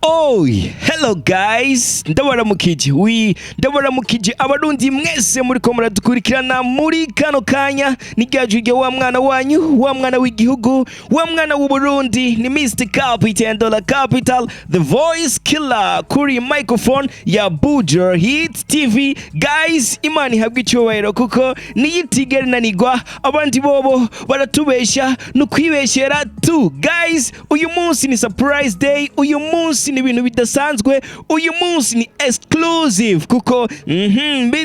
Oh, hello guys, ndabaramukije abarundi mwese muriko muradukurikirana muri kano kanya nigajuje wa mwana wanyu, wa mwana w'igihugu, wa mwana w'Uburundi ni Mr. Capital Dollar Capital, the voice killer kuri microphone ya Buja Hit TV. Guys, imani habwa icyubahiro kuko niyitigera nanigwa abandi bobo baratubesha no kwibeshera tu. Guys, uyu munsi ni surprise day, uyu munsi ni ibintu bidasanzwe, uyu munsi ni exclusive kuko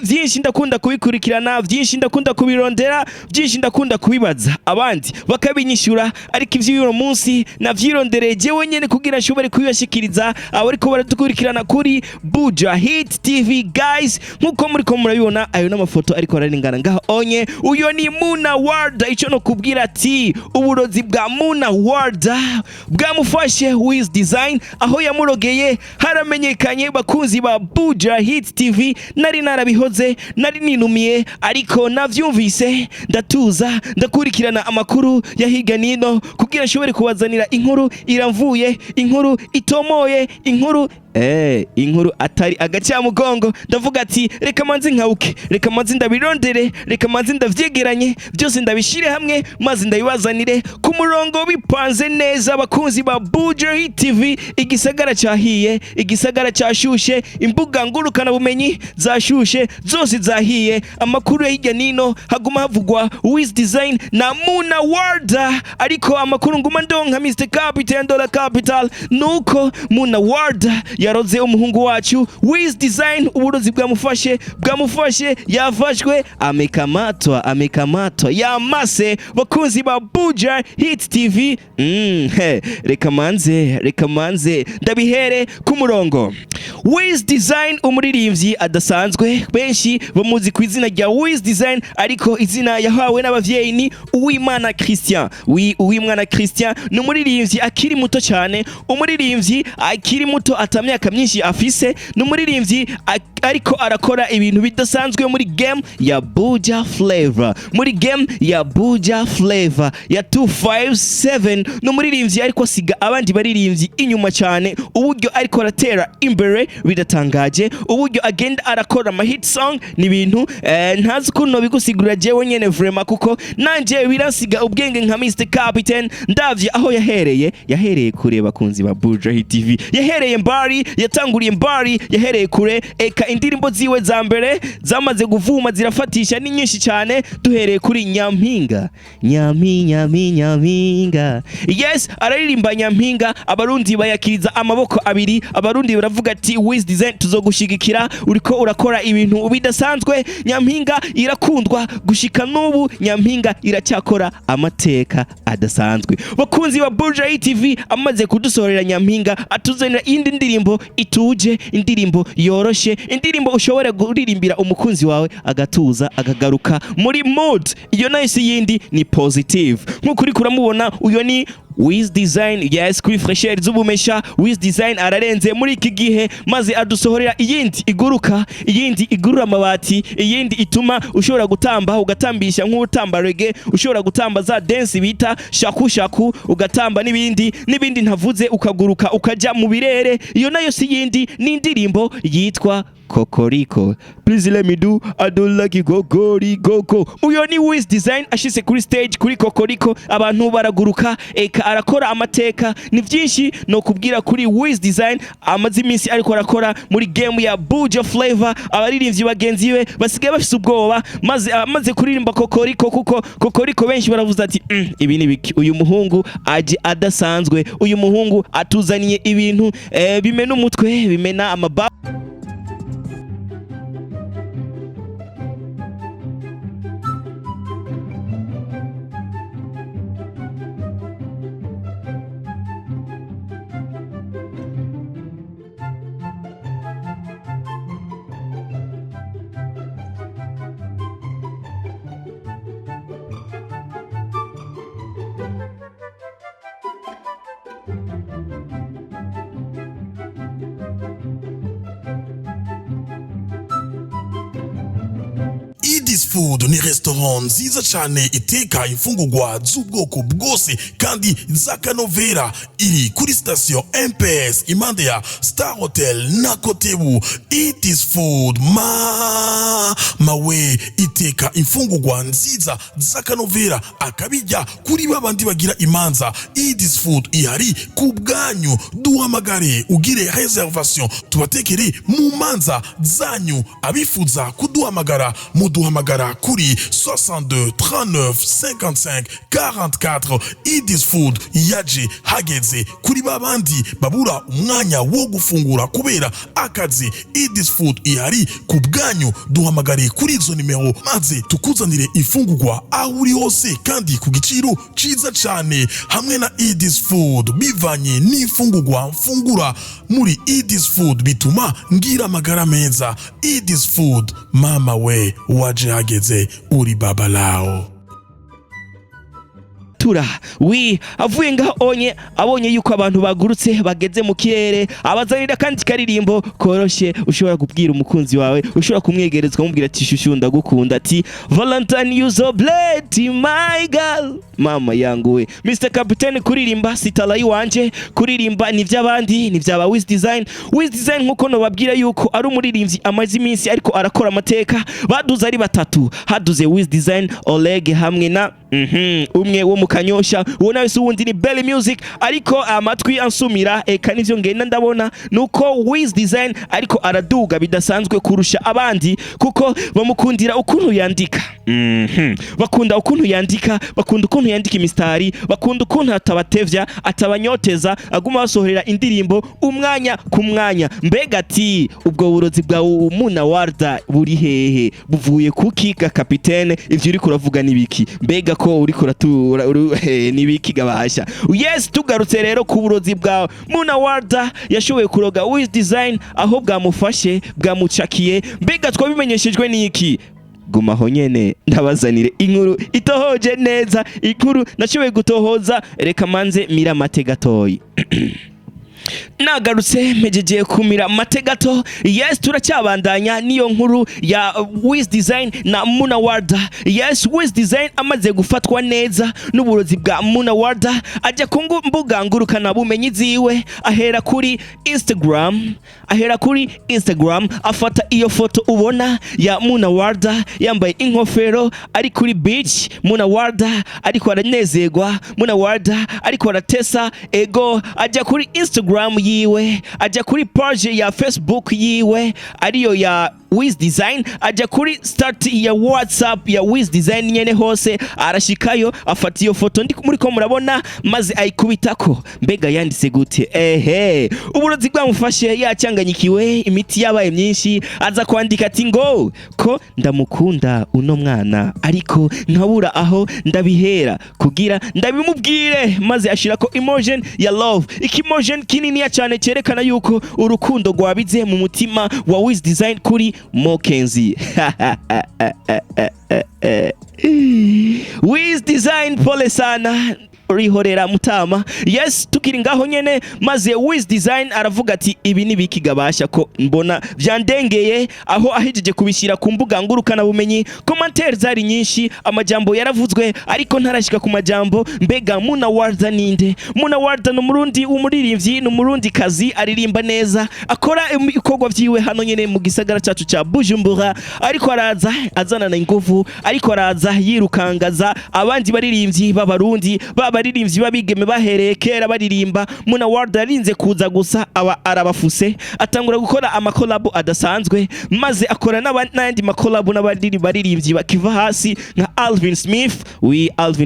byinshi ndakunda kubikurikirana, byinshi ndakunda kubirondera, byinshi ndakunda kubibaza abandi bakabinyishura, ariko ivy'uyu munsi navyirondereye jewe nyene kugira nshobore kubibashikiriza abariko baradukurikirana kuri Buja Hit TV. Guys, nkuko muriko murabibona ayo n'amafoto ariko ararengana ngaho onye, uyo ni Monna Walda. Ico no kubwira ati uburozi bwa Monna Walda bwamufashe Wiz Designer aho yamurogeye haramenyekanye. Bakunzi ba Buja Hit TV, nari narabihoze, nari ninumiye, ariko navyumvise ndatuza ndakurikirana amakuru ya higa nino kugira nshobore kubazanira inkuru iramvuye, inkuru itomoye, inkuru atari agacamugongo. Ndavuga ati reka manzi nkawuke, reka manzi ndabirondere, reka manzi ndavyegeranye byose ndabishire hamwe maze ndabibazanire ku murongo bipanze neza. Bakunzi ba Buja Hit TV, igisagara cahiye, igisagara cashushe, imbuga ngurukana bumenyi zashushe zose zahiye, amakuru ya hirya nino haguma havugwa Wiz Designer na Monna Walda, ariko amakuru nguma ndonka Mr. Capital Dollar Capital nuko Monna Walda yaroze umuhungu wacu Wiz Designer, uburozi bwamufashe yafashwe, amekamatwa yamase. Bakunzi ba Buja Hit TV, reka manze ndabihere ku murongo. Wiz Designer umuririmbyi adasanzwe, benshi bamuzi ku izina rya Wiz Designer, ariko izina yahawe n'abavyeyi ni Uwimana Christian. Uwimana Christian ni umuririmbyi akiri muto cyane, umuririmbyi akiri muto atamyaka myinshi afise, ni umuririmbyi ariko arakora ibintu bidasanzwe muri game ya Buja Flavor, muri game ya Buja Flavor ya 257. ni umuririmbyi ariko asiga abandi baririmbyi inyuma cyane, uburyo ariko aratera imbere bidatangaje, uburyo agenda arakora ama hit song ni ibintu ntazi kuno bigusigurira jewe nyene vraiment, kuko nanje biransiga ubwenge nka Mr. Captain. Ndavye aho yahereye kure. Bakunzi ba Buja Hit TV, yahereye mbari, yatanguriye mbari, yahereye kure, eka indirimbo ziwe za mbere zamaze guvuma zirafatisha ni nyinshi cyane, duhereye kuri Nyampinga. Yes, araririmba Nyampinga, abarundi bayakiriza amaboko abiri, abarundi baravuga ati Wiz Designer tuzogushigikira, uriko urakora ibintu bidasanzwe. Nyampinga irakundwa gushika n'ubu, Nyampinga iracyakora amateka adasanzwe. Bakunzi ba Buja Hit TV, amaze kudusorera Nyampinga atuzanira indi ndirimbo ituje, indirimbo yoroshe, indirimbo ushobora kuririmbira umukunzi wawe agatuza akagaruka muri mood. Iyo nayo si yindi ni positive, nkuko uri kuramubona uyo ni Wiz Designer. Yes, kuri fresher z'ubumesha Wiz Designer ararenze muri iki gihe, maze adusohorera iyindi iguruka, iyindi igurura amabati, iyindi ituma ushobora gutamba ugatambisha nk'utamba reggae, ushobora gutamba za dance bita shaku ugatamba n'ibindi ntavuze, ukaguruka ukaja mu birere. Iyo nayo si yindi ni indirimbo yitwa Kokoriko. Please let me do, I don't like it, go. Uyo ni Wiz Designer ashise kuri stage kuri Kokoriko, abantu baraguruka, eka arakora amateka. Ni byinshi no kubwira kuri Wiz Designer, amaze iminsi ariko arakora muri game ya Buja Flavor. Abaririmbyi bagenzi be basigaye bafise ubwoba, maze kuririmba Kokoriko, kuko Kokoriko benshi baravuze ati ibi ni biki, uyu muhungu aje adasanzwe, uyu muhungu atuzaniye ibintu bimena umutwe, bimena amaba. Food ni restaurant nziza cyane iteka imfungurwa z'ubwoko bwose kandi z'akanovera iri kuri station MPS impande ya Star Hotel na Kotebu. It is food mawe iteka imfungurwa nziza z'akanovera akabijya kuri babandi bagira imanza. It is food ihari ku bwanyu, duhamagare ugire reservation tubatekere mu manza zanyu. Abifuza kuduhamagara muduhamagara kuri 62 39 55 44. It is food yaje hageze kuri babandi babura umwanya wo gufungura kubera akazi. It is food ihari ku bwanyu, duhamagare kuri izo nimero maze tukuzanire ifungurwa aho uri hose kandi ku giciro ciza cyane. Hamwe na It is food bivanye n'ifungurwa mfungura muri It is food bituma ngira amagara meza. It is food mama we waje hageze uri baba lao. Avuye ngaho abonye yuko abantu bagurutse bageze mu kirere, abazanira kandi karirimbo koroshe ushobora kubwira umukunzi wawe, ushobora kumwegereza ukamubwira ati shushu ndagukunda, ati Valentine you so blessed my girl mama yangu we. Mr Captain kuririmba sitala yiwanje, kuririmba ni vy'abandi ni vy'aba Wiz Design. Wiz Design nkuko no babwira yuko ari umuririmbyi amazi iminsi ariko arakora amateka. Baduze ari batatu, haduze Wiz Design, Oleg hamwe na umwe wo mu Kanyosha, uwo nawe suwundi ni Belly Music. Ariko amatwi ansumira eka nivyo ngenda ndabona nuko Wiz Design ariko araduga bidasanzwe kurusha abandi kuko bamukundira ukuntu yandika. Bakunda ukuntu yandika, bakunda ukuntu yandika imistari, bakunda ukuntu atabatevya atabanyoteza, aguma basohorera indirimbo umwanya ku mwanya. Mbega ati ubwo burozi bwa Monna Walda buri hehe, buvuye kuki ga kapitene? Ivyo uri kuravuga nibiki? Mbega ko uri kuratura nibiki gabasha? Yes, tugarutse rero ku burozi bwa Monna Walda yashoboye kuroga Wiz Design aho bwamufashe bwamucakiye. Mbega twabimenyeshejwe niki? Gumaho nyene ndabazanire inkuru itohoje neza. Inkuru nashoboye gutohoza, reka manze mira amategatoyi. Nagarutse mejeje kumira mategato. Yes, turacyabandanya niyo nkuru ya Wiz Design na Monna Walda. Yes, Wiz Design amaze gufatwa neza n'uburozi bwa Monna Walda, ajya ku mbuga ngurukana bumenyi ziwe, ahera kuri Instagram afata iyo foto ubona ya Monna Walda yambaye inkofero ari kuri beach. Monna Walda ariko aranezerwa, Monna Walda ariko aratesa ego. Ajya kuri Instagram yiwe, ajya kuri page ya Facebook yiwe ariyo ya Wiz Design, ajya kuri start ya WhatsApp ya Wiz Design nyene hose arashikayo afata iyo foto ndi muri ko murabona maze ayikubitako. Mbega yanditse gute? Uburozi bwamufashe yacyanganyikiwe, imiti yabaye myinshi, aza kwandika ati ngo ko ndamukunda uno mwana ariko nkabura aho ndabihera kugira ndabimubwire, maze ashirako emotion ya love. Ikimotion kinini ya cyane cyerekana yuko urukundo rwabize mu mutima wa Wiz Design kuri Mokenzi. Wiz Design pole sana, rihorera mutama. Yes, tukiri ngaho nyene maze Wiz Design aravuga ati ibi nibiki gabasha ko mbona vyandengeye, aho ahejeje kubishira ku mbuga ngurukana bumenyi. Commentaires zari nyinshi, amajambo yaravuzwe ariko ntarashika ku majambo. Mbega Monna Walda ninde? Monna Walda no murundi umuririmbyi, no murundi kazi aririmba neza, akora ibikorwa vyiwe hano nyene mu gisagara cyacu ca Bujumbura, ariko araza azana na inguvu, ariko araza yirukangaza abandi baririmbyi b'abarundi baririmbyi babigeme bahereye kera baririmba. Monna Walda yarinze kuza gusa arabafuse, atangura gukora amakolabo adasanzwe, maze akora n'abandi makolabo n'abaririmbyi bakiva hasi nka Alvin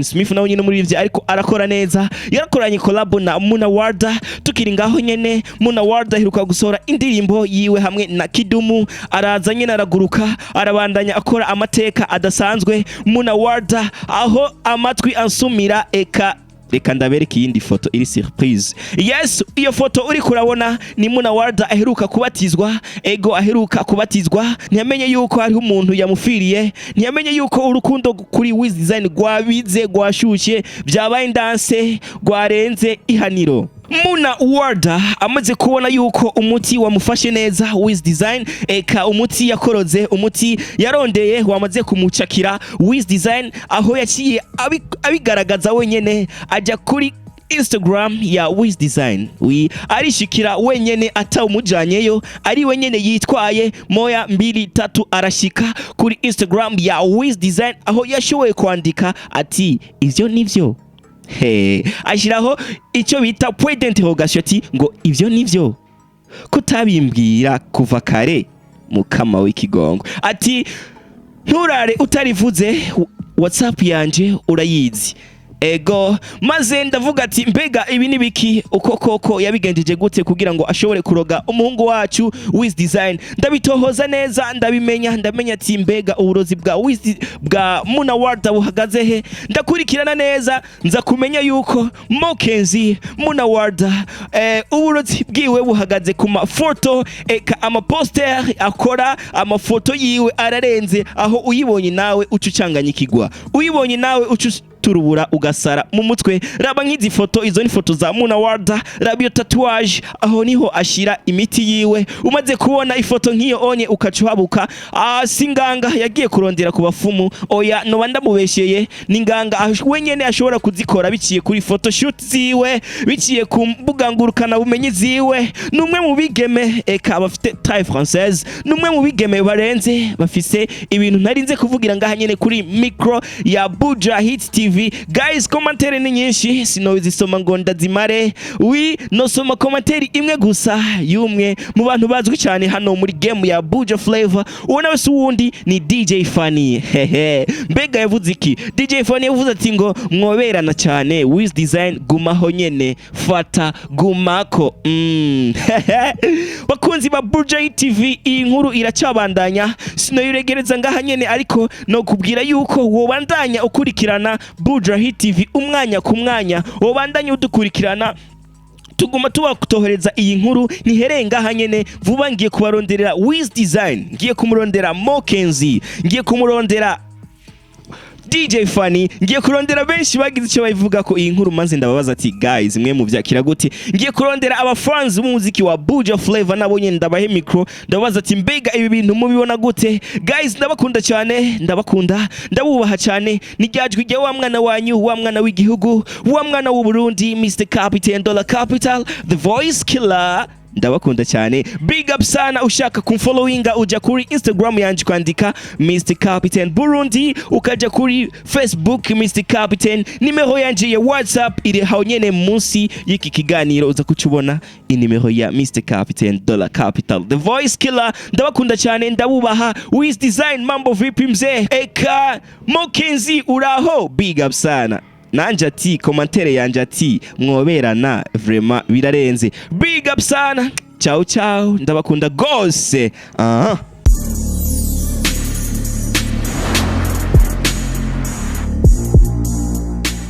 Smith nawe nyine umuririmbyi ariko arakora neza. Yarakoranye kolabo na Monna Walda. Tukiri ngaho nyene Monna Walda aheruka gusohora indirimbo yiwe hamwe na Kidumu, araza nyene araguruka arabandanya akora amateka adasanzwe. Monna Walda aho amatwi ansumira eka reka ndabereke iyindi foto iri surprise. Yes, iyo foto uri kurabona ni Monna Walda aheruka kubatizwa, ego aheruka kubatizwa. Ntiyamenye yuko hari umuntu yamufiriye, ntiyamenye yuko urukundo kuri Wiz Design rwabize rwashushe, byabaye ndanse rwarenze ihaniro. Monna Walda amaze kubona yuko umuti wamufashe neza Wiz Design, eka umuti yakoroze, umuti yarondeye wamaze kumucakira Wiz Design, aho yaciye abigaragaza wenyene aja kuri Instagram ya Wiz Design, arishikira wenyene atawumujanyeyo, ari wenyene yitwaye 1 2 3 arashika kuri Instagram ya Wiz Design, aho yashoboye kwandika ati ivyo nivyo. Ashiraho icyo bita point d'interrogation ati ngo ivyo nivyo kutabimbwira kuva kare mukama w'ikigongo, ati nturare utarivuze WhatsApp yanje urayizi. Ego maze ndavuga ati mbega ibi nibiki, uko koko yabigenjeje gute kugira ngo ashobore kuroga umuhungu wacu Wiz Design. Ndabitohoza neza ndamenya ati mbega uburozi bwa Monna Walda buhagaze he. Ndakurikirana neza nza kumenya yuko Mokenzi Monna Walda uburozi bwiwe buhagaze ku mafoto, eka amaposter akora, amafoto yiwe ararenze, aho uyibonye nawe ucucanganya ikigwa, uyibonye nawe turubura ugasara mu mutwe. Raba nk'izi foto, izo ni foto za Monna Walda, raba iyo tatouage, aho niho ashira imiti yiwe. Umaze kubona ifoto nk'iyo onye ukacuhabuka, singanga yagiye kurondera ku bafumu, oya no bandamubesheye, ninganga wenyene ashobora kuzikora biciye kuri photoshoot ziwe, biciye ku mbuga ngurukana bumenyi ziwe. Numwe mu bigeme eka bafite taille française, numwe mu bigeme barenze, bafise ibintu narinze kuvugira ngaha nyene kuri micro ya Buja Hit TV. Guys, commentaire ni nyinshi sinozisoma ngo ndazimare. No soma commentaire imwe gusa yumwe mu bantu bazwi cyane hano muri game ya Buja Flavor, uwo nawe si wundi ni DJ Funny. Mbega yavuze iki? DJ Funny yavuze ati ngo mwoberana cyane Wiz Design, gumaho nyene, fata gumako. Bakunzi ba Buja TV, iyi nkuru iracabandanya, sinoyiregereza ngaha nyene, ariko no kubwira yuko wobandanya ukurikirana Buja TV umwanya ku mwanya, wobandanye udukurikirana, tuguma tubakutohereza iyi nkuru niherenga hanyene. Vuba ngiye kubaronderera Wiz Design, ngiye kumurondera Mokenzi, ngiye kumurondera DJ Funny, ngiye kurondera benshi bagize icyo bayivuga ko iyi nkuru, maze ndababaza ati guys mwe muvyakira gute. Ngiye kurondera abafans b'umuziki wa Buja Flavor, nabo nyene ndabahe micro, ndababaza ati mbega ibi bintu mubibona gute. Guys ndabakunda cyane, ndabakunda, ndabubaha cyane, nijyajwe rya wa mwana wanyu, wa mwana w'igihugu, wa mwana w'u Burundi, Mr Capital Dollar Capital, the voice killer. Ndabakunda cyane, big up sana. Ushaka kumfollowinga uja kuri Instagram yanje kwandika Mr Captain Burundi, ukaja kuri Facebook Mr Captain. Nimero yanje ya WhatsApp iri hawo nyene munsi y'iki kiganiro, uza kucubona inimero ya Mr Captain Dollar Capital, the voice killer. Ndabakunda cyane, ndabubaha. Wiz Design, mambo vipi mzee? Eka Mokenzi uraho? Big up sana. Nanje ati commentaire yanje ati mwoberana vraiment birarenze. Big up sana, ciao ciao, ndabakunda gose.